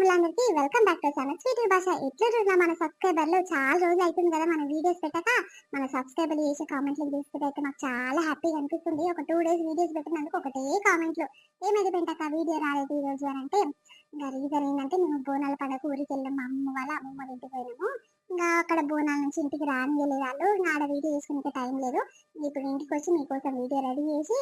తమ్ముళ్ళందరికీ welcome back to channel sweet భాష. ఎట్లా మన సబ్స్క్రైబర్లు చాలా రోజులు అవుతుంది కదా మన వీడియోస్ పెట్టక. మన సబ్స్క్రైబర్లు చేసే కామెంట్లు చూస్తే అయితే మాకు చాలా హ్యాపీగా అనిపిస్తుంది. ఒక 2 days వీడియోస్ పెట్టినందుకు ఒకటే కామెంట్లు, ఏమైతే పెంటక వీడియో రాలేదు ఈ రోజు అని అంటే, ఇంకా రీజన్ ఏంటంటే మేము బోనాల పండుగ ఊరికి వెళ్ళాం, మా అమ్మ వాళ్ళ అమ్మమ్మ ఇంటికి పోయినాము. ఇంకా అక్కడ బోనాల నుంచి ఇంటికి రానియలేదు వాళ్ళు, ఇంకా ఆడ వీడియో చేసుకునే టైం లేదు. ఇప్పుడు ఇంటికి వచ్చి మీకోసం వీడియో రెడీ చేసి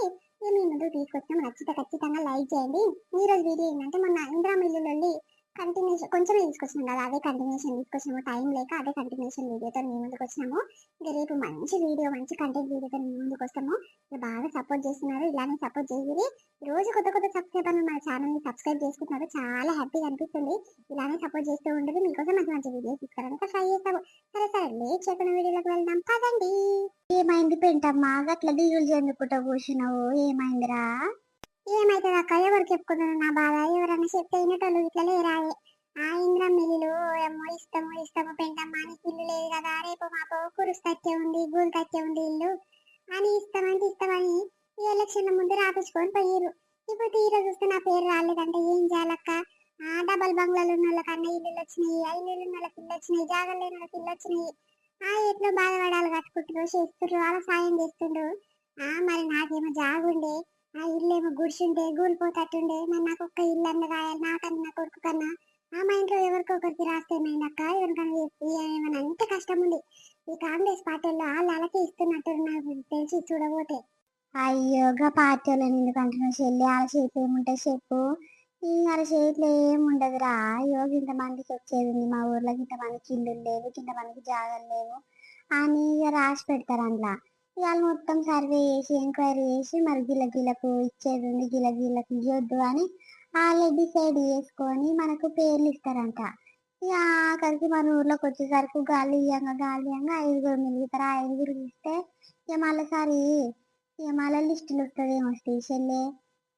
మీ ముందు తీసుకొచ్చాం. నచ్చితే ఖచ్చితంగా లైక్ చేయండి. ఈ రోజు వీడియో ఏంటంటే మొన్న ఇంద్రా మిల్లులో కంటిన్యూషన్ కొంచెమే తీసుకొచ్చినాం కదా, అదే కంటిన్యూషన్ తీసుకొచ్చినాము. టైం లేక అదే కంటిన్యూషన్ వీడియోతో మీ ముందుకు వచ్చినాము. ఇంకా రేపు మంచి వీడియో, మంచి కంటెంట్ వీడియోతో మీ ముందుకు వస్తాము. మీరు బాగా సపోర్ట్ చేస్తున్నారు, ఇలానే సపోర్ట్ చేసి రోజు కొత్త కొత్త సబ్స్క్రైబర్లు మన ఛానల్ ని సబ్స్క్రైబ్ చేసుకుంటున్నారు. చాలా హ్యాపీగా అనిపిస్తుంది. ఇలానే సపోర్ట్ చేస్తూ ఉండదు. మీకోసం మంచి మంచి వీడియోస్ తీసుకోవడానికి ట్రై చేస్తాము. సరే సరే, లేట్ చేయకుండా వీడియోలోకి వెళ్దాం పదండి. ఏమైంది పెంటమ్మా, గట్ల దిగులు చెందుకుంటా కూర్చున్నావు? ఏమైందిరా? ఏమైతుంది అక్క, ఎవరికి చెప్పుకున్నాను నా బాధ? ఎవరన్నా చెప్తే అయినటోళ్ళు ఇట్లా లేరాయే. ఆ ఇంద్రం మిల్లులు ఏమో ఇష్టము పెంటమ్మా, నీకు ఇల్లు లేదు కదా, రేపు మాపో కురుసు కట్టే ఉంది, గూలు కట్టే ఉంది ఇల్లు అని ఇష్టమని ఈ ఎలక్షన్ల ముందు రాపించుకొని పోయారు. ఇప్పుడు తీరా చూస్తే నా పేరు రాలేదంటే ఏం చేయాలక్క? ఆ డబల్ బంగ్లాలు ఉన్న వాళ్ళకన్నా ఇల్లులు వచ్చినాయి, ఆ ఇల్లులు ఉన్న వాళ్ళకి ఇల్లు వచ్చినాయి, జాగాలు లేని వాళ్ళకి ఇల్లు వచ్చినాయి. ఆ ఎట్లా బాధపడాలి, కట్టుకుంటారు, చేస్తున్నారు, అలా సాయం చేస్తుండ్రు. మరి నాకేమో జాగుండే, ఆ ఇల్లు ఏమో గుడిసుండే గూలిపోతట్టుండే. మరి నాకు ఒక్క ఇల్లు అన్న రాయాలి, నాకన్నా నా కొడుకు కన్నా. మా ఇంట్లో ఎవరికొకరికి రాస్తే ఏమైందక్క? ఎవరికన్నా ఏమైనా అంత కష్టం ఉంది. ఈ కాంగ్రెస్ పార్టీలో వాళ్ళు అలాగే ఇస్తున్నట్టు నాకు తెలిసి చూడబోతే. అయ్యో, గా పార్టీ వాళ్ళని ఎందుకంటున్నావు చెల్లి? వాళ్ళ చేతి ఏముంటే చెప్పు. ఈ వాళ్ళ చేతిలో ఏముండదురా. అయ్యో, ఇంతమందికి వచ్చేది ఉంది మా ఊర్లో, ఇంతమందికి ఇల్లు లేవు, ఇంతమందికి జాగాలు లేవు అని రాసి పెడతారు అందులో. ఇవాళ మొత్తం సర్వే చేసి ఎంక్వైరీ చేసి మరి గిలకు ఇచ్చేది ఉంది, గిలకు ఇవ్వద్దు అని వాళ్ళే డిసైడ్ చేసుకొని మనకు పేర్లు ఇస్తారంట. ఇక ఆఖరికి మన ఊర్లోకి వచ్చేసరికి గాలి ఇయ్యంగా 5గురు మిలుగుతారు. ఆ 5గురు ఇస్తే ఇక మళ్ళీసారి ఇక మళ్ళీ లిస్టులు వస్తుంది. ఏమొస్తాయి చెల్లె?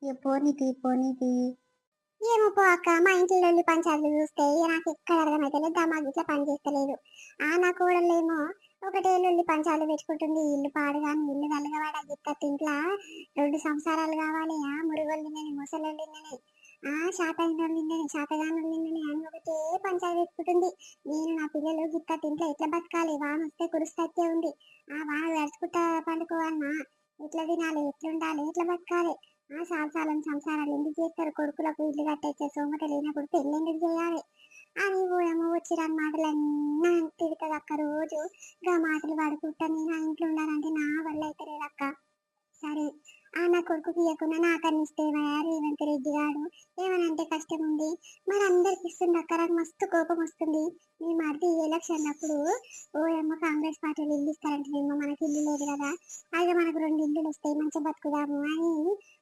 ఇక పోనీతి ఏమో పో అక్క. మా ఇంట్లో వెళ్ళి పంచాయతీలు చూస్తే నాకు ఎక్కడ అర్థమైతే లేదు, దమాగ్ ఇట్లా పని చేస్తలేదు. నా కోడలేమో ఒకటే వెళ్ళి పంచాయతీలు పెట్టుకుంటుంది. ఇల్లు పాడుగాని ఇల్లు కలగవాడ గిత్త ఇంట్లో 2 సంవత్సరాలు కావాలి. మురుగోళ్ళు నిన్ననే, ముసలోళ్ళు నిన్ననే, శాతగాను నిన్ననే అని ఒకటే పంచాయతీ పెట్టుకుంటుంది. నేను నా పిల్లలు గిత్త ఇంట్లో ఎట్లా బతకాలి? వాన వస్తే కురుస్తూ ఉంది, ఆ వాన తడుచుకుంటా పండుకోవాలన్నా, ఎట్లా తినాలి, ఎట్లుండాలి, ఎట్లా బతకాలి? సంసారాలు ఎందుకు చేస్తారు? కొడుకులకు ఇల్లు కట్టేచ్చే సోమత లేనప్పుడు పెళ్ళి ఎందుకు చేయాలి అని ఏమో వచ్చిరాని మాటలన్నీ తిడుతుంది అక్క. రోజు గా మాటలు పడుకుంటా నేను ఆ ఇంట్లో ఉండాలంటే నా వల్ల అయితే లేదక్క. సరే, నా కొడుకుకి ఇవ్వకుండా నాకన్నా ఇస్తేమయ్యా రేవంత్ రెడ్డి గారు? ఏమనంటే కష్టం ఉంది, మరి అందరికి ఇస్తుంది అక్క. నాకు మస్తు కోపం వస్తుంది. మీ మరిది ఎలక్షన్ అప్పుడు ఏమో కాంగ్రెస్ పార్టీలు ఇల్లు ఇస్తారంటే ఏమో మనకి ఇల్లు లేదు కదా, అయితే మనకు 2 ఇల్లులు వస్తాయి, మంచిగా బతుకుదాము అని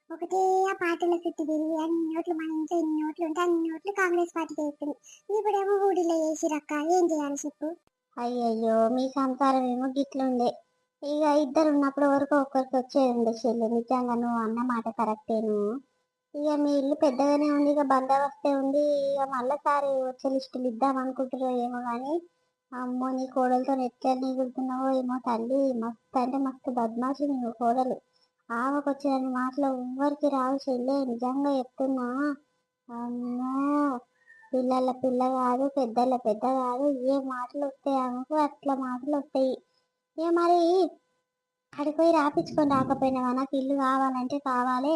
ఒకటే ఆ పార్టీల చుట్టూ తిరిగి అన్ని ఓట్లు, మన ఇంట్లో ఎన్ని ఓట్లు ఉంటే అన్ని ఓట్లు కాంగ్రెస్ పార్టీకి వేస్తుంది. ఇప్పుడేమో ఊడిలో వేసిరక్క. ఏం చేయాలి చెప్పు? అయ్యయ్యో, మీ సంసారం ఏమో గిట్లుండే. ఇక ఇద్దరు ఉన్నప్పుడు ఎవరికో ఒకరికి వచ్చేది ఉండే చెల్లి. నిజంగా నువ్వు అన్న మాట కరెక్టేను. ఇక మీ ఇల్లు పెద్దగానే ఉంది, ఇక బందోబస్తే ఉంది. ఇక మళ్ళీసారి వచ్చే లిస్టులు ఇద్దాం అనుకుంటున్నావు ఏమో కానీ, అమ్మో నీ కోడలతో ఎట్లా నీగులుతున్నావో ఏమో తల్లి. మస్తు అంటే మస్తు బద్మాషి నీవు కోడలు. ఆమెకు వచ్చిన మాటలు ఎవ్వరికి రావు చెల్లె, నిజంగా చెప్తున్నా. అమ్మో, పిల్ల కాదు, పెద్ద కాదు, ఏ మాటలు వస్తాయి ఆమెకు, అట్లా మాటలు వస్తాయి. ఇక మరి అక్కడికి పోయి రాపించుకొని రాకపోయినావా? నాకు ఇల్లు కావాలంటే కావాలి,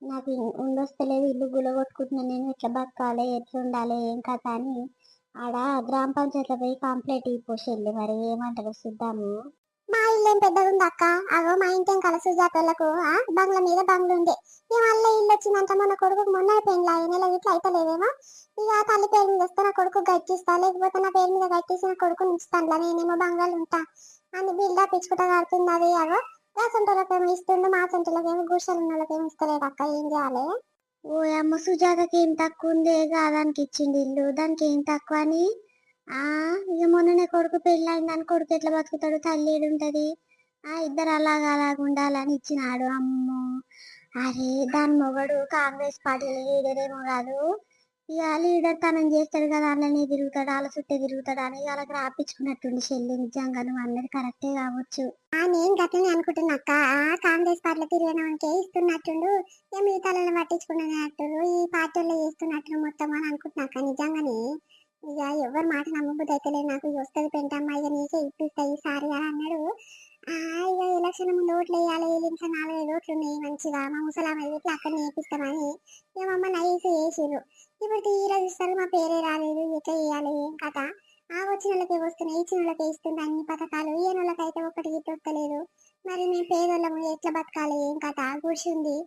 నాకు ఉండొస్తలేదు, ఇల్లు గులగొట్టుకుంటున్నా, నేను ఎట్లా బతకాలి, ఎట్లా ఉండాలి, ఏం కథ అని ఆడ గ్రామ పంచాయతీలో పోయి కంప్లైంట్ ఇవ్వపోషెళ్ళి. మరి ఏమంటారు చూద్దాము. మా ఇల్లు ఏం పెద్దగా ఉంది అక్క. అగో మా ఇంటి కల సుజాతలకు బంగ్లా మీద బంగ్లా ఉండే. ఇక మళ్ళీ ఇల్లు వచ్చిందంట. మన కొడుకు మొన్న పెళ్ళి నెల ఇట్లా అయితే లేదేమో. ఇక తల్లి పేరు మీద వస్తే నా కొడుకు గట్టిస్తా, లేకపోతే నా పేరు మీద గట్టిసి నా కొడుకు ఉంచుతాను, నేనేమో బంగ్లాలు ఉంటా అని బిల్డప్ ఇచ్చుకుంటా కడుతుంది. అది అగో ఆ సొంతలకేమో ఇస్తుండు, మా సొంతలకేమో గుడిసెలు ఉన్న వాళ్ళకేమో ఇస్తలేదు అక్క. ఏం చేయాలి? ఓ అమ్మ, సుజాతకి ఏం తక్కువ ఉంది? దానికి ఇచ్చింది ఇల్లు, దానికి ఏం తక్కువ అని. ఇక మొన్ననే కొడుకు పెళ్ళయిందని కొడుకు ఎట్లా బతుకుతాడు? తల్లి ఏడుంటది? ఇద్దరు అలాగా ఉండాలని ఇచ్చినాడు. అమ్మో, అరే దాని మొగడు కాంగ్రెస్ పార్టీలో లీడరేమో కాదు, ఇక లీడర్ తనం చేస్తాడు కదా, అన్ననే తిరుగుతాడు, వాళ్ళ చుట్టే తిరుగుతాడు అని వాళ్ళకి రాపించుకున్నట్టుండి చెల్లి. నిజంగా నువ్వు అన్నది కరెక్టే కావచ్చు. నేను గట్లనే అనుకుంటున్నా అక్క. కాంగ్రెస్ పార్టీలో తిరిగినకే ఇస్తున్నట్టుండు, మిగతాలను పట్టించుకున్నట్టు ఈ పార్టీలో చేస్తున్నట్టు మొత్తం అని అనుకుంటున్నాక. నిజంగానే ఇక ఎవరి మాట నమ్మబుద్ధి అయితే లేదు నాకు. వస్తుంది పెంటమ్మ, ఇక నీకే ఇప్పిస్తా ఈసారి అని అన్నాడు. ఇక ఎలక్షన్ ముందు ఓట్లు వేయాలి, ఇంకా 4-5 ఓట్లు ఉన్నాయి మంచిగా, మా ముసలామె ఇట్లా అక్కడ నేర్పిస్తామని ఇక మమ్మ నైస్ వేసిర్రు. ఇప్పుడు తీరా చూస్తారు మా పేరే రాలేదు, ఎట్లా వేయాలి ఏం కథ. వచ్చిన వాళ్ళకే వస్తున్నాయి, ఇచ్చిన వాళ్ళకే ఇస్తుంది అన్ని పథకాలు, ఈయన వాళ్ళకైతే ఒకటి గుర్తొస్తలేదు. మరి మేము పేదోళ్ళము ఎట్లా బతకాలి ఏం కథ కూర్చుంది.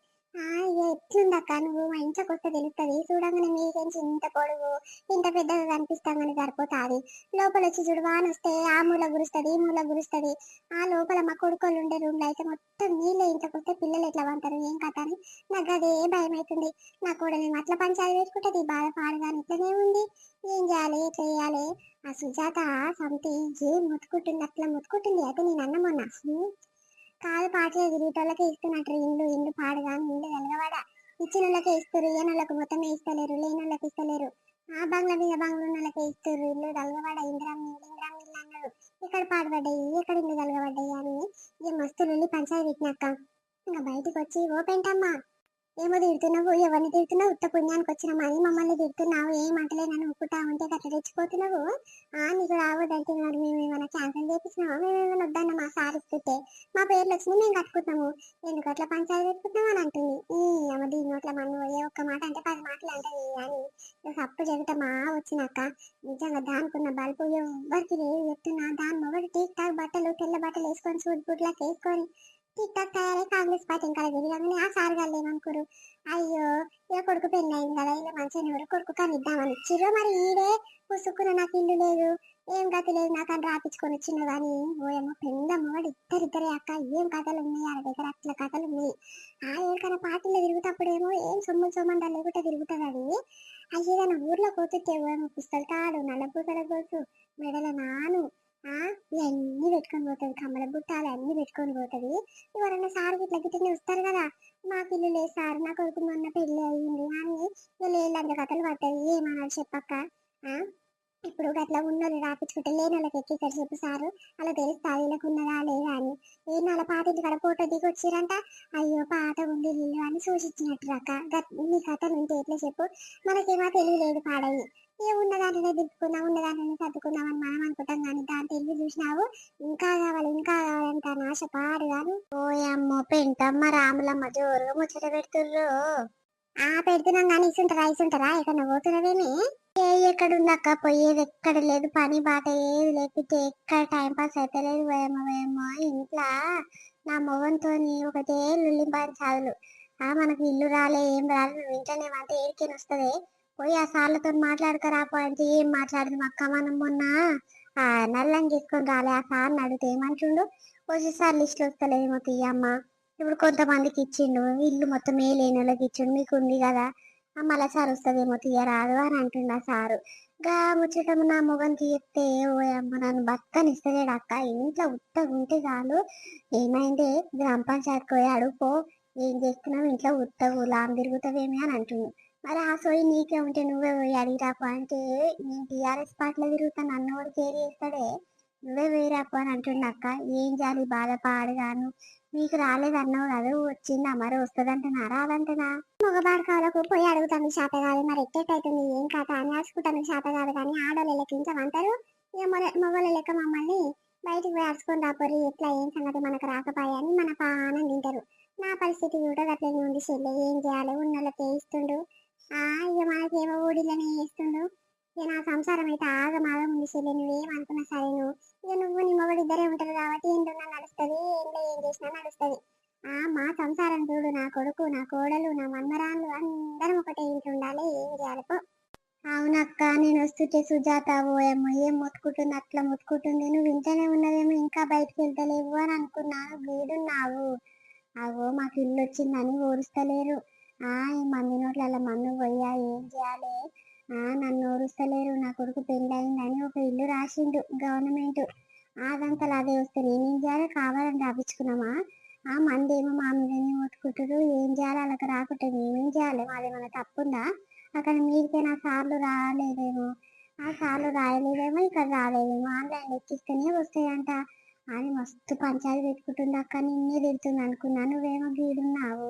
ఇక ఎట్లుంది అక్క, నువ్వు మా ఇంట్లోకి వస్తే తెలుస్తుంది. చూడంగానే మీకేంచి ఇంత పొడుగు ఇంత పెద్దగా కనిపిస్తాం కానీ సరిపోతుంది. లోపల వచ్చి చూడు, వాన వస్తే ఆ మూల గురుస్తుంది ఈ మూల గురుస్తుంది. ఆ లోపల మా కొడుకోళ్ళు ఉండే రూమ్ లో అయితే మొత్తం నీళ్ళే, ఇంట్లోకి వస్తే పిల్లలు ఎట్లా పంటారు ఏం కథ అని నాకు అదే భయం అవుతుంది. నా కూడా నేను అట్లా పంచాయతీ పెట్టుకుంటుంది బాధ పాడుగాని ఇట్లనే ఉంది. ఏం చేయాలి ఎట్లా చేయాలి. ఆ సుజాత సంథింగ్ ఏం ముట్టుకుంటుంది, అట్లా ముట్టుకుంటుంది. అయితే నేను అన్న మొన్న కాదు పాటలే తిరిగేటోళ్ళకే ఇస్తున్నట్టు ఇల్లు ఇల్లు పాడుగాని ఇల్లు వెలగవాడ ఇచ్చిన వాళ్ళకే ఇస్తారు, ఏనోళ్ళకి మొత్తమే ఇస్తలేరు, లేని వాళ్ళకి ఇస్తలేరు. ఆ బంగ్లా మీద బంగ్లా ఉన్న వాళ్ళకే ఇస్తారు ఇల్లు తలగవాడ. ఇందిరా ఇల్లు అన్నారు, ఇక్కడ పాడుపడ్డాయి ఎక్కడ ఇల్లు తలగబడ్డాయి అని ఇక మస్తు వెళ్ళి పంచాయతీ పెట్టినాక ఇంకా బయటకు వచ్చి ఓ పెంటమ్మా ఏమో తిడుతున్నావు, ఎవరిని తిడుతున్నావు, ఉత్త పుణ్యానికి వచ్చినామని మమ్మల్ని తిడుతున్నావు, ఏమంటలే నన్ను ఒప్పుకుంటా ఉంటే గట్ల తెచ్చిపోతున్నావు. నీకు రావద్దంటే మరి మేము ఏమైనా క్యాన్సిల్ చేపించినామా, మేము ఏమైనా వద్దన్న మా సార్ ఇస్తుంటే మా పేర్లు వచ్చినాయి మేము కట్టుకుంటున్నాము, ఎందుకు అట్లా పంచాయతీ పెట్టుకుంటున్నాం అని అంటుంది. అమ్మ దీని నోట్ల మన్ను ఏ ఒక్క మాట అంటే 10 మాటలు అంటది అని సప్పు చెబుతామా వచ్చినాక. నిజంగా దానికున్న బల్బు ఎవ్వరికి లేదు చెప్తున్నా. దాని మొగడు టీక్ టాక్ బట్టలు తెల్ల బట్టలు వేసుకొని సూట్ బుట్లకు వేసుకొని టిక్ టాక్ తయారై కాంగ్రెస్ పార్టీ ఇంకా తిరిగామని ఆ సార్ గారు ఏమనుకోరు. అయ్యో ఇలా కొడుకు పెళ్ళి అయింది కదా, ఇలా మంచిగా ఎవరు కొడుకు కానీ ఇద్దామని ఇచ్చిరో మరి ఈడే పుసుక్కున నాకు ఇల్లు లేదు ఏం గతి లేదు నాకు అని రాపించుకొని వచ్చిన కానీ ఓయమ్మ పెద్ద మొగడు ఇద్దరిద్దరే అక్క. ఏం కథలు ఉన్నాయి వాళ్ళ దగ్గర, అట్లా కథలు ఉన్నాయి. ఎవరికైనా పార్టీలో తిరుగుతప్పుడేమో ఏం సొమ్ములు సొమ్మందా లేకుంటే తిరుగుతుంది అది. అయ్యేదైనా ఊర్లో పోతుంటే ఏమో పుస్తలు తాడు నల్ల పూసల గోసు మెడల నాను ఇవన్నీ పెట్టుకొని పోతుంది, కమ్మల బుట్టాలు అన్ని పెట్టుకొని పోతుంది. ఎవరైనా సార్ ఇట్లా గిట్లనే వస్తారు కదా, మా పిల్లు లేదు సార్ నా కొడుకు మొన్న పెళ్లి అయ్యింది అని వీళ్ళంత కథలు పడతాయి. ఏమన్నారు చెప్పక్క. ఇప్పుడు అట్లా ఉన్నోళ్ళు రాపించుకుంటే లేని వాళ్ళకి ఎక్కిస్తారు చెప్పు సారు, అలా తెలుస్తా వీళ్ళకి ఉన్నదా లేదా అని. వాళ్ళ పాత ఇంటి కాడ ఫోటో దిగి వచ్చిరంట. అయ్యో పాత ఉంది ఇల్లు అని సూచించినట్టు అక్క. నీ కథలు ఉంటే ఎట్లా చెప్పు, మనకేమో తెలియలేదు పాడయి. ఉన్న దాంట్లోనే దిప్పుకుందాం, ఉన్న దాంట్లోనే సర్దుకుందాం అని మనం అనుకుంటాం కానీ దాని తెలివి చూసినావు ఇంకా కావాలి ఇంకా కావాలంట నాశ పాడు గాను. ఓయమ్మో పెంటమ్మ రాములమ్మ జోరుగా ముచ్చట పెడుతుర్రు. పెడుతున్నాం కానీ ఇసుంటారా ఎక్కడ పోతున్నవేమి. ఎక్కడుందక్క, పోయేది ఎక్కడ లేదు, పని బాట ఏది లేకపోతే ఎక్కడ టైం పాస్ అయితే లేదు. వేమో ఇంట్లో నా మొగంతో ఒకటే లుల్లి పంచాదులు. మనకు ఇల్లు రాలే ఏం రాలే, నువ్వు ఇంట్లోనే అంటే ఏడికేని వస్తుంది. పోయి ఆ సార్లతో మాట్లాడకరాపో అంటే ఏం మాట్లాడదు అక్క. మనం మొన్న నల్లని తీసుకొని రాలే, ఆ సార్ని అడిగితే ఏమంటుండు, వచ్చేసారి లిస్టులు వస్తలేమో తీయమ్మ, ఇప్పుడు కొంతమందికి ఇచ్చిండు ఇల్లు మొత్తం ఏ లేని వాళ్ళకి ఇచ్చిండు, మీకు ఉంది కదా మళ్ళా సార్ వస్తుందేమో తీయరాదు అని అంటుండ సారు. గా ముచ్చటం నా మొగంకి చెప్తే ఓయమ్మ నన్ను బక్కనిస్తలేడు అక్క. ఇంట్లో ఉత్తగా ఉంటే చాలు, ఏమైంది గ్రామ పంచాయతీకి పోయి అడుగుపో, ఏం చేస్తున్నావు ఇంట్లో ఉత్తగు లాంగ్ తిరుగుతావేమి అని అంటుండు. మరి ఆ సోయి నీకే ఉంటే నువ్వే పోయి అడిగిరాపు అంటే నేను టీఆర్ఎస్ పార్టీలో తిరుగుతాను నన్ను కూడా కేర్ చేస్తాడే, నువ్వే వేయరాపు అని అంటుండ అక్క. ఏం చేయాలి బాధపాడుగాను, మీకు రాలేదన్నావు కదా, వచ్చిందా మరి వస్తుందంటనా రాదంటనా. మగబాడు కావాలకు పోయి అడుగుతాను శాత కాదు, మరి ఎట్టేటవుతుంది ఏం కథ అని అడుచుకుంటాను శాత కాదు కానీ ఆడోళ్ళ లెక్క ఇంచమంటారు. ఇక మొగల లెక్క మమ్మల్ని బయటికి పోయి అడుచుకొని రాపోరు, ఎట్లా ఏం సంగతి మనకు రాకపోయాని మన పానం తింటారు. నా పరిస్థితి కూడా అట్లనే ఉంది చెల్లె, ఏం చేయాలి ఉన్నోళ్ళకే ఇస్తుండు. ఇక మనకేమో ఊడిలోనే చేస్తుండు. ఇక నా సంసారం అయితే ఆగమాగం ఉంది చెల్లె, నువ్వేమనుకున్నా సరే ఇక నువ్వు నీ మొగడు ఇద్దరే ఉంటారు కాబట్టి ఏంటున్నా నడుస్తుంది, ఏంటో ఏం చేసినా నడుస్తుంది. మా సంసారం చూడు, నా కొడుకు నా కోడలు నా మన్మరాన్లు అందరం ఒకటే ఇంట్లో ఉండాలి, ఏం చేయాలి పో. అవునక్క, నేను వస్తుంటే సుజాత ఓయమ్మ ఏం మొత్తుకుంటుంది, అట్లా మొత్తుకుంటుంది. నువ్వు ఇంట్లోనే ఉన్నదేమో ఇంకా బయటకు వెళ్తలేవు అని అనుకున్నాను, వీడున్నావు. మాకు ఇల్లు వచ్చిందని ఓరుస్తలేరు. ఈ మంది నోట్ల మన్ను పోయా ఏం చేయాలి. నన్ను ఓరుస్తలేరు. నా కొడుకు పెళ్ళి అయిందని ఒక ఇల్లు రాసిండు గవర్నమెంట్, అదంతా అదే వస్తే నేనేం చేయాలి, కావాలని రాపించుకున్నామా. మంది ఏమో మా మీదనే మొత్తుకుంటారు, ఏం చేయాలి వాళ్ళకి రాకుంటే మేమేం చేయాలి, మాదేమన్నా తప్పుందా. అక్కడ మీరికే నా సార్లు రాలేదేమో, ఆ సార్లు రాయలేదేమో, ఇక్కడ రాలేదేమో, ఆన్లైన్ ఎక్కిస్తేనే వస్తాయంట అని మస్తు పంచాయతీ పెట్టుకుంటుంది అక్క. నిన్నే తిడుతుంది అనుకున్నా, నువ్వేమో గీడున్నావు.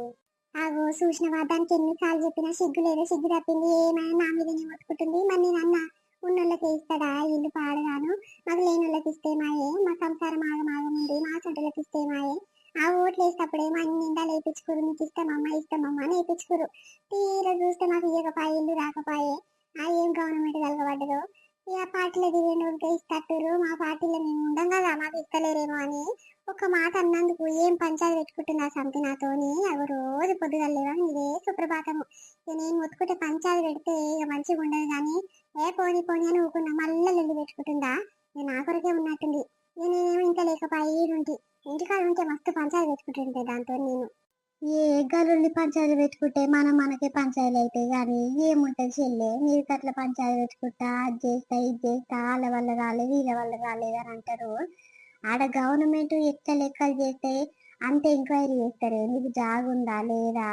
ఆగో చూసినవా, దానికి ఎన్నిసార్లు చెప్పినా సిగ్గు లేదు, సిగ్గు తప్పింది. ఏమైనా నా మీదనే మొత్తుకుంటుంది. మరి నేను అన్న ఉన్నోళ్ళకి ఇస్తాడా ఇల్లు పాడగాను, మాకు లేని వాళ్ళకి ఇస్తే మాయే, మా సంసారం ఆగమాగముంది, మా సొంటలకి ఇస్తే మాయే. ఆ ఓట్లు వేసేటప్పుడేమో అన్ని నిండా లేపించుకోరు, మీకు ఇస్తామమ్మా ఇస్తామమ్మా అని వేయించుకోరు. తీరా చూస్తే మాకు ఇయ్యకపాయే, ఇల్లు రాకపాయే. ఆ ఏం గవర్నమెంట్ కలగబడ్డదో, ఇక పార్టీలో దిగినోడికే ఇస్తట్టురు, మా పార్టీలో మేము ఉండం కదా మాకు ఇస్తలేరేమో అని ఒక మాట అన్నందుకు ఏం పంచాయతీ పెట్టుకుంటుంది ఆ సంతి నాతోని. అవి రోజు పొద్దుగలేవా ఇదే సుప్రభాతము. ఇక నేను మొత్తుకుంటే పంచాయతీ పెడితే ఇక మంచిగా ఉండదు కానీ, ఏ పోనీ పోనీ అని ఊకున్నా మళ్ళీ లొల్లి పెట్టుకుంటుందా. ఇక నా కొరకే ఉన్నట్టుంది. ఇక నేనేమో ఇంకా లేకపోయి ఈడుంటి, ఇంటికాడ ఉంటే మస్తు పంచాయతీ పెట్టుకుంటుంటే దాంతో నేను. ఏ గల్లుల్ని పంచాయతీ పెట్టుకుంటే మనకే పంచాయతీలు అవుతాయి కానీ ఏముంటది చెల్లె, మీరు అట్లా పంచాయతీ పెట్టుకుంటా అది చేస్తా ఇది చేస్తా, వాళ్ళ వల్ల రాలేదు వీళ్ళ వల్ల రాలేదు అని అంటారు. ఆడ గవర్నమెంట్ ఎట్లా లెక్కలు చేస్తే అంత ఎంక్వైరీ చేస్తారు. నీకు జాగుందా లేదా,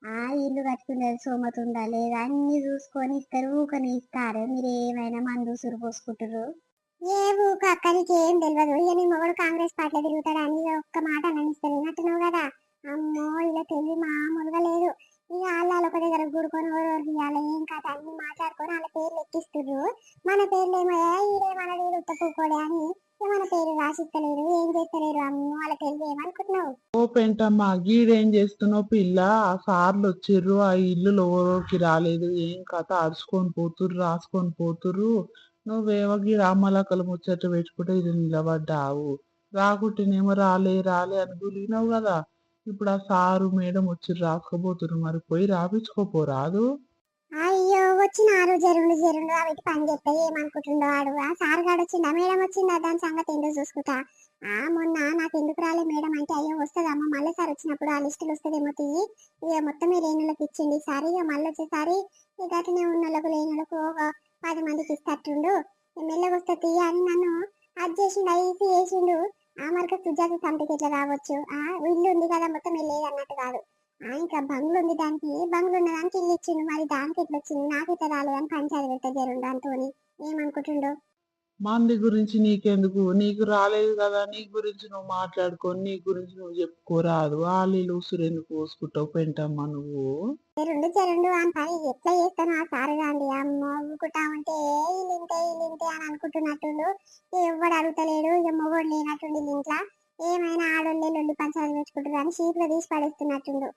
ఆ ఇల్లు కట్టుకునే సోమత ఉందా లేదా అన్ని చూసుకొని ఇస్తారు. ఊకని ఇస్తారు, మీరు ఏమైనా మందు ఉసురు పోసుకుంటారు. ఏ ఊక అక్కడికి ఏం తెలియదు. ఇక నీ మొగడు కాంగ్రెస్ పార్టీలో తిరుగుతాడా అని ఒక్క మాట అన్ననిస్తారు విన్నట్టున్నావు కదా. అమ్మో ఇలా తెలివి మామూలుగా లేదు. ఇక వాళ్ళు ఒక దగ్గర కూడుకొని ఇవాళ ఏం కాదు అన్ని మాట్లాడుకొని వాళ్ళ పేర్లు ఎక్కిస్తుర్రు. మన పేర్లు ఏమో ఈడేమన్నది ఉత్తపుకోడే అని మన పేరు రాసిస్తలేరు, ఏం చేస్తలేరు. అమ్మో వాళ్ళ పేర్లు ఏమనుకుంటున్నావు. ఓ పెంటమ్మ, గీడేం చేస్తున్నావు పిల్ల? ఆ సార్లు వచ్చిర్రు, ఆ ఇల్లు ఎవరికి రాలేదు, ఏం కథ అరుచుకొని పోతుర్రు, రాసుకొని పోతుర్రు. నువ్వేమో గీడ అమ్మలక్కలు ముచ్చట పెట్టుకుంటే ఇది నిలబడ్డావు. రాకుంటేనేమో రాలే రాలే అని గులిగినావు కదా. ఇప్పుడు ఆ సారు మేడం వచ్చి రాసుకోబోతుర్రు, మరి పోయి రాపించుకోపోరాదు. అయ్యో వచ్చిన జరుండు జరుండు అవిటి పని చెప్తే ఏమనుకుంటుండో వాడు. ఆ సార్ గాడు వచ్చిందా మేడం వచ్చిందా దాని సంగతి ఎందుకు చూసుకుంటా. మొన్న నాకు ఎందుకు రాలే మేడం అంటే, అయ్యో వస్తుందమ్మా మళ్ళీ సార్ వచ్చినప్పుడు ఆ లిస్టులు వస్తుందేమో తీయి, ఇక మొత్తమే లేనులకు ఇచ్చింది ఈసారి, ఇక మళ్ళీ వచ్చేసారి ఇక అట్లనే ఉన్నోళ్ళకు లేనులకు ఒక 10 మందికి ఇస్తట్టుండు, మెల్లగా వస్తే తీయ అని నన్ను అది చేసిండు ఐసి చేసిండు. ఆ మరక సుజాత సంతకి ఎట్లా రావచ్చు, ఇల్లు ఉంది కదా మొత్తం లేదు అన్నట్టు కాదు. ఇంకా బంగ్లు ఉంది దానికి, బంగ్లు ఉన్న దానికి ఇల్లు ఇచ్చిండు, మరి దానికి ఎట్లా వచ్చింది నాకు ఇట్లా రాలేదని పంచాయతీ పెట్టే జరుండు దాంతో ఏమనుకుంటుండో. మంది గురించి నీకెందుకు, నీకు రాలేదు కదా, నీ గురించి నువ్వు మాట్లాడుకొని నీ గురించి నువ్వు చెప్పుకోరాదు. వాళ్ళు ఉసురు ఎందుకు పోసుకుంటావు పెంటమ్మా నువ్వు? చెరుండు అని పని ఎట్లా చేస్తాను ఆ సారు గాండి. అమ్మో ఊరుకుంటా ఉంటే ఇల్లింతే అని అనుకుంటున్నట్టుండు. ఎవడు అడుగుతలేడు, ఇక మొగోడు లేనట్టుండి ఇంట్లో ఏమైనా ఆడోళ్ళే లొల్లి పంచాయతీ పెట్టుకుంటారు అని షీట్లో తీసి పడేస్తున్నట్టుండు.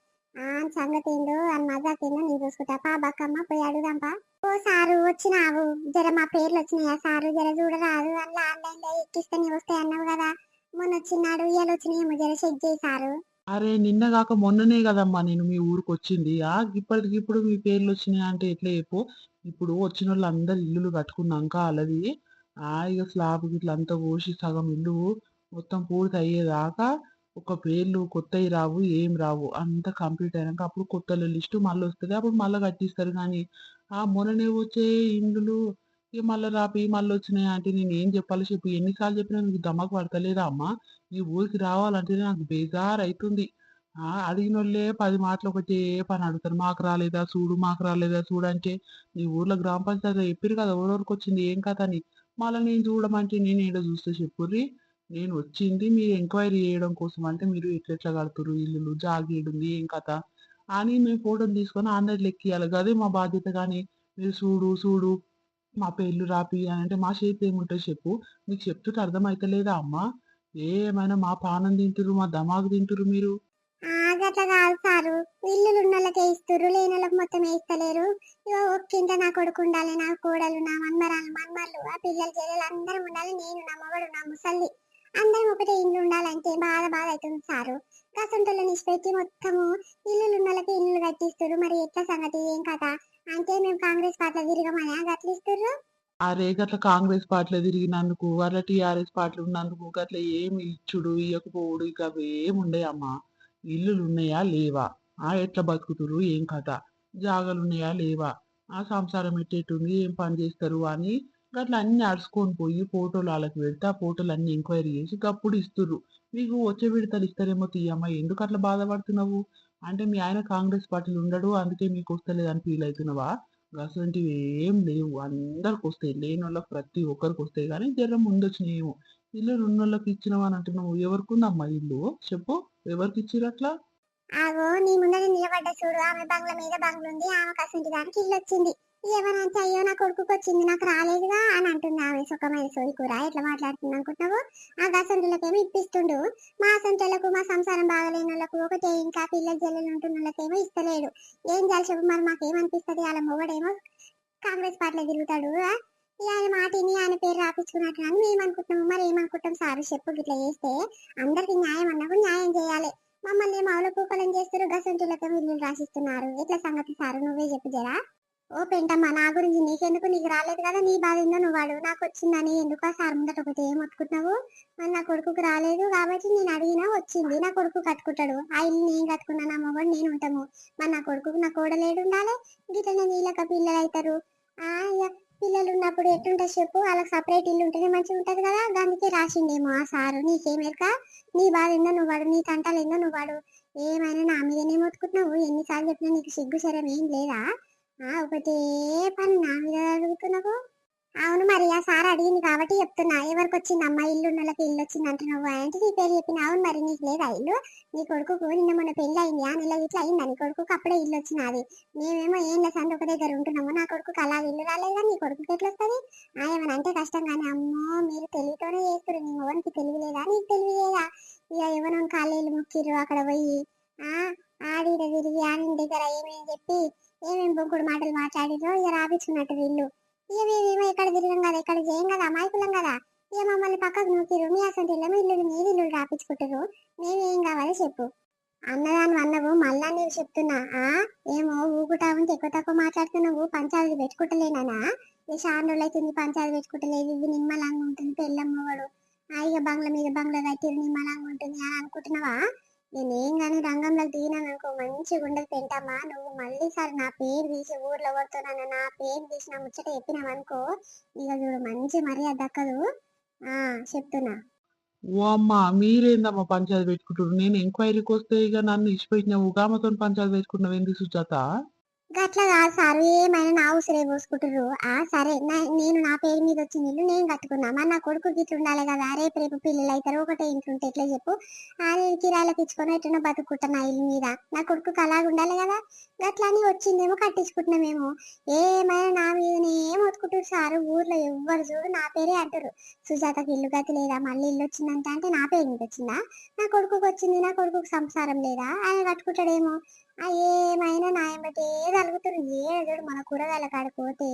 సంగతి ఏందో అని మజాకేందో నేను చూసుకుంటా. పా బక్కమ్మ పోయి అడుగుదాంపా. ఓ సారు వచ్చినావు, జర మా పేర్లు వచ్చినాయా సారు, జర చూడరాదు అందులో ఆన్లైన్ లో ఎక్కిస్తే నీ వస్తాయి అన్నావు కదా, మొన్న వచ్చినాడు ఇవాళ వచ్చినాయేమో జర చెక్ చేయి సారు. అరే నిన్న కాక మొన్ననే కదమ్మా నేను మీ ఊరికి వచ్చింది. ఇప్పటికిప్పుడు మీ పేర్లు వచ్చినాయి అంటే ఎట్లా చెప్పు. ఇప్పుడు వచ్చిన వాళ్ళు అందరు ఇల్లులు కట్టుకున్నాక అలాది ఇక స్లాబ్ ఇట్లా అంతా పోసి సగం ఇల్లు మొత్తం పూర్తి అయ్యేదాకా ఒక పేర్లు కొత్తవి రావు, ఏం రావు. అంతా కంప్లీట్ అయినాక అప్పుడు కొత్త లిస్టు మళ్ళీ వస్తుంది, అప్పుడు మళ్ళీ కట్టిస్తారు. కానీ మొన్ననే వచ్చే ఇండ్లు ఇక మళ్ళీ రాపి మళ్ళీ వచ్చినాయి అంటే నేను ఏం చెప్పాలో చెప్పు. ఎన్నిసార్లు చెప్పినా మీకు దమ్మకు పడతలేదా అమ్మా? ఈ ఊరికి రావాలంటేనే నాకు బేజారు అవుతుంది. అడిగినోళ్ళే 10 మాటలు ఒకటే పని అడుగుతారు, మాకు రాలేదా చూడు మాకు రాలేదా చూడు అంటే. నీ ఊర్లో గ్రామ పంచాయతీలో చెప్పారు కదా ఎవరెవరికి వచ్చింది ఏం కథ అని. మళ్ళీ నేను చూడమంటే నేను ఏడో చూస్తే చెప్పుర్రి. నేను వచ్చింది మీరు ఎంక్వైరీ చేయడం కోసం, అంటే మీరు ఎట్లెట్లా కడుతురు ఇల్లులు, జాగీడుంది ఏం కథ అని మేము ఫోటోలు తీసుకొని ఆన్లైన్ ఎక్కియాలి. అదే మా బాధ్యత. కానీ మీరు చూడు చూడు మా పేర్లు రాపి అని అంటే మా చేతి ఏముంటుంది చెప్పు. మీకు చెప్తుంటే అర్థమైతలేదా అమ్మా? ఏమైనా మా పానం తింటురు, మా దమాకు తింటురు మీరు. గట్ల కాదు సారు, ఇల్లులు ఉన్న వాళ్ళకే ఇస్తుర్రు, లేని వాళ్ళకి మొత్తం వేస్తలేరు. ఇగో ఒక్కింట నా కొడుకు ఉండాలి, నా కోడలు, నా మన్మరాలు మన్మర్లు, ఆ పిల్లలు చెల్లెలు అందరం ఉండాలి, నేను నా మొగడు నా ముసల్ది అందరం ఒకటే ఇల్లు ఉండాలంటే బాధ అవుతుంది సారు. కసంతలో నిష్పెట్టి మొత్తము ఇల్లులు ఉన్న వాళ్ళకి ఇల్లు కట్టిస్తుర్రు. మరి ఎట్లా సంగతి ఏం కథ అంటే, మేము కాంగ్రెస్ పార్టీలో తిరగమని గట్ల ఇస్తుర్రు. అరే గట్ల కాంగ్రెస్ పార్టీలో తిరిగినందుకు, అట్లా టీఆర్ఎస్ పార్టీలు ఉన్నందుకు గట్ల ఏమి ఇచ్చుడు ఇయ్యకపోవుడు ఇక అవేమి ఉండయమ్మా. ఇల్లులు ఉన్నాయా లేవా, ఎట్లా బతుకుతురు ఏం కథ, జాగాలు ఉన్నాయా లేవా, సంసారం ఎట్టేటుంది ఏం పని చేస్తారు అని గట్ల అన్ని అడుచుకొని పోయి ఫోటోలు వాళ్ళకి పెడితే ఆ ఫోటోలు అన్ని ఎంక్వైరీ చేసి గప్పుడు ఇస్తుర్రు. మీకు వచ్చే విడతలు ఇస్తారేమో తీయమ్మా, ఎందుకు అట్లా బాధపడుతున్నావు? అంటే మీ ఆయన కాంగ్రెస్ పార్టీలు ఉండడు అందుకే మీకు వస్తలేదని ఫీల్ అవుతున్నావా? అసంటివి ఏం లేవు. అందరికొస్తాయి. లేనోళ్ళకి ప్రతి ఒక్కరికొస్తాయి గానీ, జర ముందొచ్చినియేమో. ఇల్లు ఉన్నోళ్ళకి ఇచ్చినవని అంటున్నావు. ఎవరికుందమ్మా ఇల్లు చెప్పు? ఎవరికిచ్చిర్రట్లా? ఆగో నీ ముందర నిలబడ్డ చూడు ఆమె బంగ్ల మీద బంగ్లుంది ఆమెకు అసంటి దానికి ఇల్లు వచ్చింది. ఏమనంటే అయ్యో నా కొడుకుకి వచ్చింది నాకు రాలేదుగా అని అంటుంది ఆమె సుఖమైన సోయి కూర ఎట్లా మాట్లాడుతుంది అనుకుంటున్నావు. ఆ గసంటులకేమో ఇప్పిస్తుండు. మా అసంటోళ్ళకు మా సంసారం బాగలేని వాళ్ళకు ఒకటే ఇంకా పిల్ల జల్లెలు ఉంటున్న వాళ్ళకేమో ఇస్తలేడు. ఏం చేయాలి చెప్పు మరి మాకేమనిపిస్తుంది వాళ్ళ మొగడేమో కాంగ్రెస్ పార్టీలో తిరుగుతాడు. ఇక ఆయన మాటిని ఆయన పేరు రాపించుకున్నట్టు అని మేము అనుకుంటున్నాము. మరి ఏమనుకుంటాం సారు చెప్పు గిట్లా చేస్తే అందరికి న్యాయం అన్నప్పుడు న్యాయం చేయాలి. మమ్మల్ని మౌల పూకలం చేస్తారు గసంటులతో ఇల్లు రాసిస్తున్నారు. ఎట్లా సంగతి సారు నువ్వే చెప్పు జరా. ఓ పెంటమ్మ నా గురించి నీకెందుకు నీకు రాలేదు కదా నీ బాధ ఏందో నువ్వు వాడు నాకు వచ్చిందని ఎందుకు ఆ సార్ ముందట ఒకటి ఏం ఒత్తుకుంటున్నావు. మరి నా కొడుకుకి రాలేదు కాబట్టి నేను అడిగినా వచ్చింది నా కొడుకు కట్టుకుంటాడు. ఆ ఇల్లు నేను కట్టుకున్నా నా మొగడు నేను ఉంటాము. మరి నా కొడుకుకు నా కోడలేడు ఉండాలి. గిట్లనే నీళ్ళక పిల్లలు అవుతారు. ఇక పిల్లలు ఉన్నప్పుడు ఎట్లుంటుంది చెప్పు వాళ్ళకి సపరేట్ ఇల్లు ఉంటేనే మంచిగా ఉంటది కదా. అందుకే రాసిండేమో ఆ సారు నీకేమేరక నీ బాధ ఏందో నువ్వు వాడు నీ తంటాలు ఏందో నువ్వు వాడు. ఏమైనా నా మీదనే మొత్తుకుంటున్నావు. ఎన్నిసార్లు చెప్పినా నీకు సిగ్గు శరం ఏం లేదా. ఒకటే పని నా మీద అడుగుతున్నావు. అవును మరి ఆ సార్ అడిగింది కాబట్టి చెప్తున్నా. ఎవరికి వచ్చింది అమ్మ ఇల్లు ఉన్నోళ్ళకి ఇల్లు వచ్చింది అంటున్నావు అంటే నీ పేరు చెప్పిన. అవును మరి నీకు లేదా ఇల్లు. నీ కొడుకుకు నిన్న మొన్న పెళ్లి అయింది ఆ నెల ఇట్లా అయిందా నీ కొడుకుకు అప్పుడే ఇల్లు వచ్చినది. మేమేమో ఏం సంది ఒక దగ్గర ఉంటున్నాము. నా కొడుకుకి అలా ఇల్లు రాలేదు కానీ నీ కొడుకుకి ఎట్లా వస్తుంది. ఏమన్నా అంటే కష్టం కానీ అమ్మో మీరు తెలివితోనే చేస్తారు. నీ మొగనికి తెలివి లేదా నీకు తెలివి లేదా. ఇక ఎవరో కాళ్ళు ముక్కిర్రు అక్కడ పోయి ఆ ఆడి తిరిగి ఆడి దగ్గర ఏమేమి చెప్పి ఏమేమి బొంకుడు మాటలు మాట్లాడిరో ఇక రాపించుకున్నట్టు ఇల్లు. ఇక మేమేమో ఎక్కడ తిరిగాం కదా ఎక్కడ చేయం కదా అమాయకులం కదా. ఇక మమ్మల్ని పక్కకు నూకిరు మీ అసలు ఇల్లేమో ఇల్లు మీరు ఇల్లు రాపించుకుంటారు. మేమేం కావాలి చెప్పు. అన్నదాని అన్నవు మళ్ళా నీవు చెప్తున్నా. ఏమో ఊగుటా ఉంటే ఎక్కువ తక్కువ మాట్లాడుతున్నావు. పంచాయతీ పెట్టుకుంటలేనా. ఇక చాలా రోజులు అవుతుంది పంచాయతీ పెట్టుకుంటలేదు. ఇది నిమ్మలంగా ఉంటుంది పెళ్ళమ్మవాడు. ఇక బంగ్ల మీద బంగ్ల కట్టిరు నిమ్మలంగా ఉంటుంది అని అనుకుంటున్నావా. నేనేం కానీ రంగంలోకి దిగినాను అనుకో మంచిగా ఉండదు పెంటమ్మా. నువ్వు మళ్ళీ సార్ నా పేరు తీసి ఊర్లో కొడుతున్నాను నా పేరు తీసి నా ముచ్చట చెప్పినావు అనుకో ఇక చూడు మంచి మర్యాద దక్కదు. చెప్తున్నా. ఓ అమ్మా! మీరేందమ్మా పంచాయతీ పెట్టుకుంటుర్రు? నేను ఎంక్వైరీకొస్తే ఇగ నన్ను ఇడిచిపెట్టినవు. గామెతోని పంచాయతీ పెట్టుకున్నవేంది సుజాత? గట్ల కాదు సారు ఏమైనా నా ఉసిరే పోసుకుంటారు. సరే నేను నా పేరు మీద వచ్చిన ఇల్లు నేను కట్టుకున్నా. మరి నా కొడుకు గిట్ల ఉండాలి కదా. రేపు పిల్లలు అవుతారు ఒకటే ఇంట్లో ఉంటే ఎట్లా చెప్పు. నేను కిరాయిలకు ఇచ్చుకొని ఎట్లా బతుకుంటా నా ఇల్లు మీద. నా కొడుకు అలాగ ఉండాలి కదా. గట్లా అని వచ్చిందేమో కట్టించుకుంటున్నామేమో. ఏమైనా నా మీదనే ఏం ఒత్తుకుంటారు సారు. ఊర్లో ఎవ్వరు చూడు నా పేరే అంటారు. సుజాతకి ఇల్లు గతి లేదా మళ్ళీ ఇల్లు వచ్చిందంటే అంటే నా పేరు మీద వచ్చిందా. నా కొడుకుకి వచ్చింది నా కొడుకుకి సంసారం లేదా ఆయన కట్టుకుంటాడేమో. ఏమైనా నాయం బట్టి తలుగుతారు. ఏడు మన కూరగాయల కాడిపోతే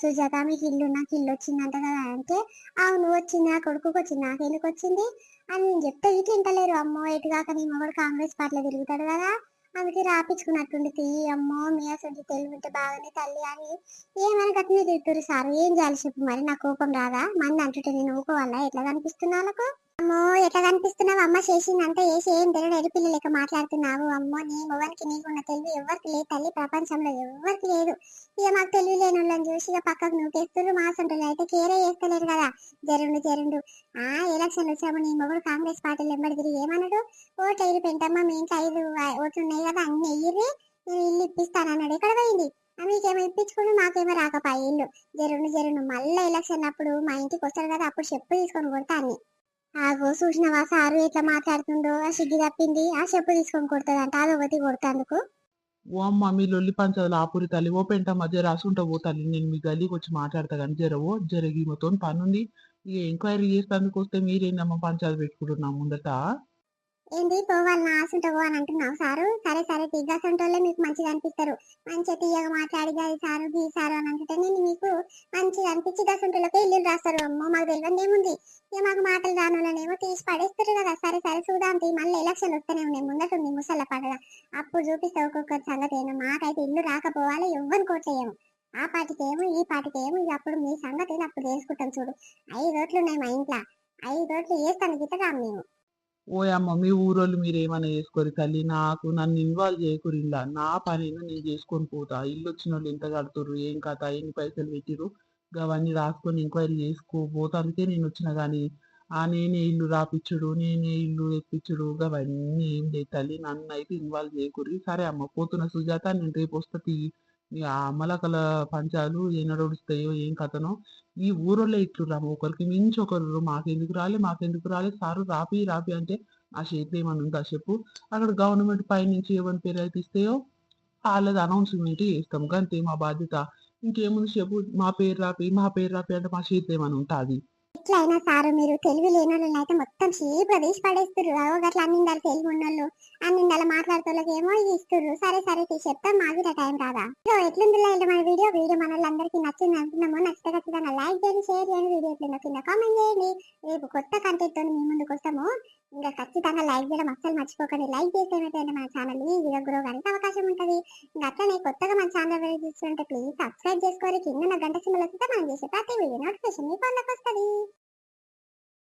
సుజాత మీకు ఇల్లు నాకు ఇల్లు వచ్చిందంట కదా అంటే అవును వచ్చింది నా కొడుకుకి వచ్చింది నాకు ఎందుకు వచ్చింది అని నేను చెప్తే ఇట్లా వింటలేరు. అమ్మో ఎటుగాక నీ మొగడు కాంగ్రెస్ పార్టీలో తిరుగుతాడు కదా అందుకే రాపించుకున్నట్టుండి అమ్మో మీ అసలు తెలివి ఉంటే బాగానే తల్లి అని ఏమైనా గట్టినే తిరుగుతారు సార్. ఏం చేయాలి చెప్పు మరి నా కోపం రాదా. మంది అంటుంటే నేను ఊకోవాలా ఎట్లా కనిపిస్తున్నా వాళ్ళకు. అమ్మో ఎట్లా కనిపిస్తున్నావు అమ్మ చేసిందంటే వేసి ఏం తెలియదు ఎడిపిల్లి లెక్క మాట్లాడుతున్నావు. అమ్మో నీ మొగనికి నీకున్న తెలివి ఎవరికి లేదు తల్లి ప్రపంచంలో ఎవరికి లేదు. ఇక మాకు తెలివి లేని వాళ్ళని చూసి ఇక పక్కకు నూకేస్తారు. మా సొంతలు అయితే కేరే చేస్తలేరు కదా. జరుండు ఎలక్షన్ వచ్చాము నీ మొగుడు కాంగ్రెస్ పార్టీలు ఎంబడి తిరిగి ఏమన్నాడు. ఓటు ఐదు పెంటమ్మ మీ ఇంట్లో 5 ఓట్లు ఉన్నాయి కదా అన్ని ఎయ్యిర్రి నేను ఇల్లు ఇప్పిస్తానన్నాడు. ఎక్కడ పోయింది. మీకేమో ఇప్పించుకుని మాకేమో రాకపోయి ఇల్లు. జరుండు మళ్ళీ ఎలక్షన్ అప్పుడు మా ఇంటికి వస్తారు కదా అప్పుడు చెప్పు తీసుకొని కొడతా అన్ని. ఆగో చూసినవా సారు ఎట్లా మాట్లాడుతుండో. సిగ్గు తప్పింది చెప్పు తీసుకొని కొడుతుందంట అదొకటి కొడుతందుకు. ఓ అమ్మ! మీ లొల్లి పంచాయతీలు ఆపురి తల్లి. ఓ పెంటమ్మ జర అసుంట పో తల్లి. నేను మీ గల్లీకొచ్చి మాట్లాడతా గాని జర ఈమెతోని పనుంది. ఇగ ఎంక్వైరీ చేసేందుకొస్తే మీరేందమ్మా పంచాయతీ పెట్టుకుంటుర్రు నా ముందట. ఏంటి పోవాలి నా ఆశంటవో అని అంటున్నావు సారు. సరే తీగసంటోళ్ళే మీకు మంచిగా అనిపిస్తారు. మంచిగా తీయగా మాట్లాడి గది సారు గీ సారు అని అంటే నేను మీకు మంచిగా అనిపించి గసంటోళ్ళకే ఇల్లు రాస్తారు. అమ్మో మాకు తెలియదు ఏముంది. ఇక మాకు మాటలు రానులనేమో తీసి పడేస్తారు కదా. సరే చూద్దాం మళ్ళీ ఎలక్షన్ వస్తూనే ఉన్నాయి ముందటుంది ముసళ్ళ పండుగ అప్పుడు చూపిస్తే ఒక్కొక్కరి సంగతి ఏమో. మాకైతే ఇల్లు రాకపోవాలి ఎవ్వరు కోట్లేయము. ఆ పాటికేమో ఈ పాటికేమో ఇక అప్పుడు మీ సంగతి అప్పుడు తెలుసుకుంటాం చూడు. 5 ఓట్లు ఉన్నాయి మా ఇంట్లో 5 ఓట్లు వేస్తాను గిట్ట రాము మేము. ఓయమ్మ! మీ ఊరోళ్ళు మీరేమన్నా చేసుకోరి తల్లి. నన్ను ఇన్వాల్వ్ చేయకుర్రి ఇండ్ల. నా పనేందో నేను చేసుకొని పోతా. ఇల్లొచ్చినోళ్ళు ఎంత కడుతుర్రు, ఏం కథ, ఎన్ని పైసలు పెట్టిర్రు గవన్నీ రాసుకొని ఎంక్వైరీ చేసుకోపోతానికే నేనొచ్చిన గానీ, నేనే ఇల్లు రాపిచ్చుడు, నేనే ఇల్లు తెప్పిచ్చుడు గవన్నీ ఏం లేదు తల్లి. నన్నయితే ఇన్వాల్వ్ చేయకుర్రి. సరే అమ్మ పోతున్నా సుజాత. నేను రేపొస్తా తియ్యి. ఈ అమ్మలక్కల పంచాలు ఏనాడొడుస్తాయో ఏం కథనో. ఈ ఊరోళ్ళే ఇట్లుర్రా ఒకరికి మించి ఒకరు మాకెందుకు రాలే సారు రాపి రాపి అంటే ఆ చేతిలో ఏమన్నా ఉందా చెప్పు. అక్కడ గవర్నమెంట్ పైనుంచి ఎవరి పేరైతే ఇస్తాయో ఆళ్ళది అనౌన్స్‌మెంట్ చేస్తాం గంతే మా బాధ్యత. ఇంకేముంది చెప్పు. మా పేరు రాపి అంటే మా చేతిలో ఏమన్నా ఉంటాది. ఎట్లయినా సారు మీరు తెలివి లేనోళ్ళని అయితే మొత్తం చీప్‌గా తీసి పడేస్తుర్రు. అగో గట్ల అన్నిండాలు తెలివి ఉన్నోళ్ళు, అన్నిండాల మాట్లాడేటోళ్ళకేమో ఇస్తుర్రు. సరే సరే చెప్తాం మాకు కూడా టైం రాదా. సో ఎట్లుందిలే అంటే మన వీడియో మనోళ్ళందరికీ నచ్చింది అనుకున్నాము. నచ్చితే ఖచ్చితంగా లైక్ చేయండి, షేర్ చేయండి, వీడియో ఎట్లుందో కింద కామెంట్ చేయండి. రేపు కొత్త కంటెంట్ తో మీ ముందుకు వస్తాము. ఇంకా ఖచ్చితంగా లైక్ చేయడం అస్సలు మర్చిపోకండి. లైక్ చేస్తే ఏమైతే మన ఛానల్ ఈజీగా గ్రో కానికి అవకాశం ఉంటుంది. ఇంకా అట్లనే కొత్తగా మన ఛానల్ చూస్తుంటే ప్లీజ్ సబ్స్క్రైబ్ చేసుకోవాలి. కింద గంట సింబల్ వస్తే మనం చేసే ప్రతి వీడియో నోటిఫికేషన్ మీ ఫోన్లోకి వస్తుంది.